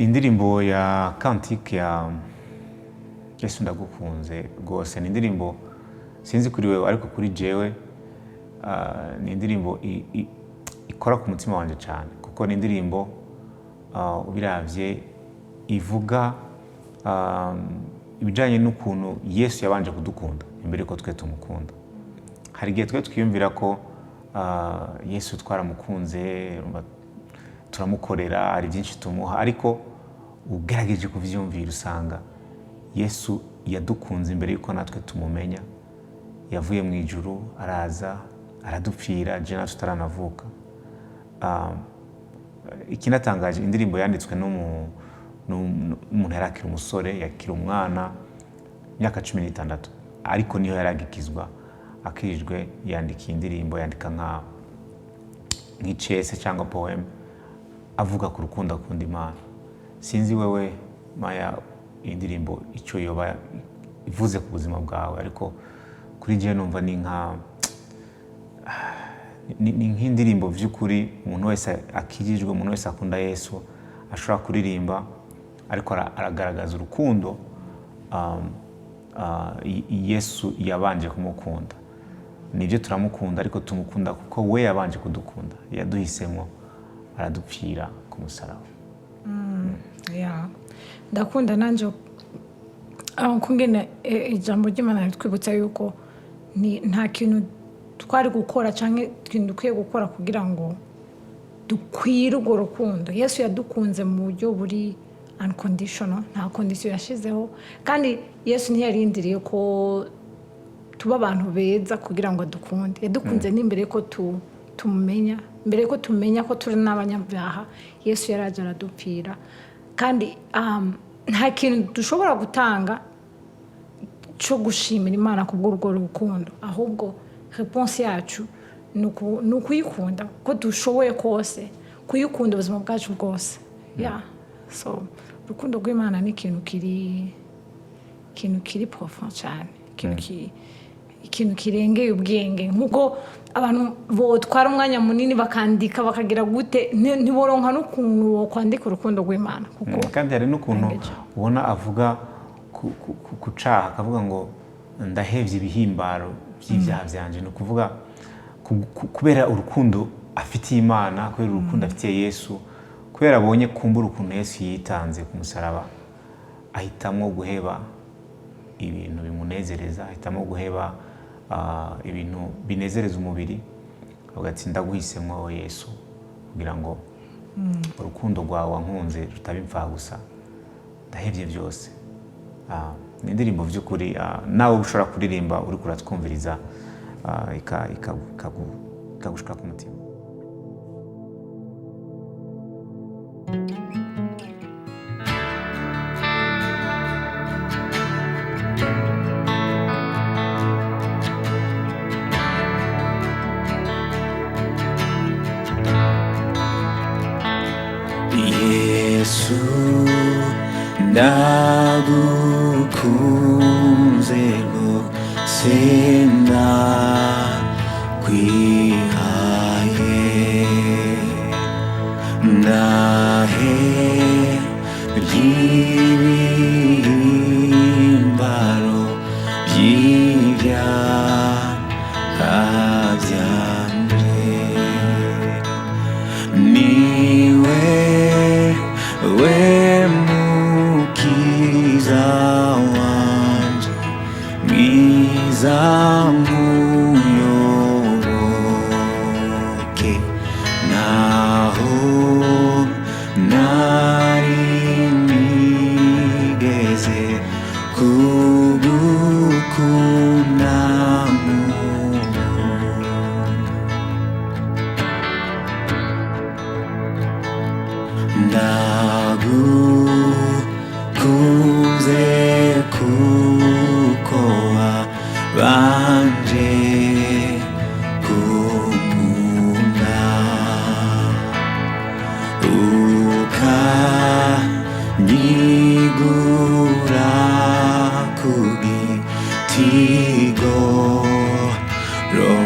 indirimbo ya Cantique ya Yesu ndagukunze rwose ni indirimbo sinzi kuri wewe ariko kuri jewe ni indirimbo ikora ku mutima wanje cyane kuko ni indirimbo ubiravye ivuga ibijanye n'ukuntu Yesu yabanje kudukunda imbere ko twe tumukunda. Hari igihe twe twiyumvira ko Yesu twaramukunze turamukorera ari byinshi tumuha ariko ugerageje kuvyumvira usanga Yesu yadukunze imbere yuko natwe tumumenya, yavuye mu ijuru araza aradupfira je natwe tutaranavuka. Ikinatangaje indirimbo yanditswe n'umuntu yarakira umusore yakira umwana myaka 16 ariko niho yaragikizwa akirijwe yandika indirimbo yandika nk'icese cyangwa poem avuga ku rukundo akunda Imana. Sinzi wewe Maya indirimbo icyo yoba ivuze ku buzima bwawe ariko kuri je numva ni nk'indirimbo vy'ukuri umuntu wese akirijwe umuntu wese akunda Yesu ashobora kuririmba ariko aragaragaza urukundo Yesu yabanje kumukunda. Nibyo turamukunda ariko tumukunda kuko we yabanje kudukunda yaduhisemo aradupfira ku musaraba. Yeah. Ndakunda nanje kungene ijambo ry'Imana ritwibutsa yuko nta kintu twari gukora canke kintu dukwiye gukora kugira ngo dukwire urwo rukundo. Yesu yadukunze mu buryo buri unconditional, nta condition yashizeho kandi Yesu ntiyarindiriye ko tuba abantu beza kugira ngo dukunde. Yadukunze n'imbere ko tumumenya, mbere ko tumenya ko turi n'abanyabyaha Yesu yaraje aradupfira kandi nta kintu dushobora gutanga cyo gushimira Imana kubw'urwo rukundo, ahubwo réponse yacu ni ukuyikunda ko dushoboye kose, kuyikunda ubuzima bwacu bwose. Yeah. So urukundo rw'Imana ni ikintu kiri profond cyane, ikintu kirengeye ubwenge nk'uko abantu botwara umwanya munini bakandika bakagira gute ntiboronka n'ukuntu wo kwandika urukundo rw'Imana kuko kandi hari n'ukuntu ubona avuga ku caha akavuga ngo ndahevye ibihimbaro by'ibyaha byanje no kuvuga kubera urukundo afitiye Imana, kubera urukundo afitiye Yesu, kubera abonye kumbura ukuntu Yesu yitanze ku musaraba ahitamo guheba ibintu bimunezereza, ahitamo guheba ibintu binezereza umubiri ugati ndaguhisemo Yesu kugira ngo urukundo rwawe wankunze rutaba impfa gusa ndahevye byose. Ni indirimbo vy'ukuri nawe ushobora kuririmba uri kuratwumviriza ikagushika ku mutima. Yesu ndagukunze rwose ndakwihaye ndahevye ibihimbaro by'ibyaha byanje niwe mukiza wanje mwiza muyoboke naho nari nigeze kugukunda ndagukunze kuko wabanje kunkunda ukanyigura ku giti Golgotha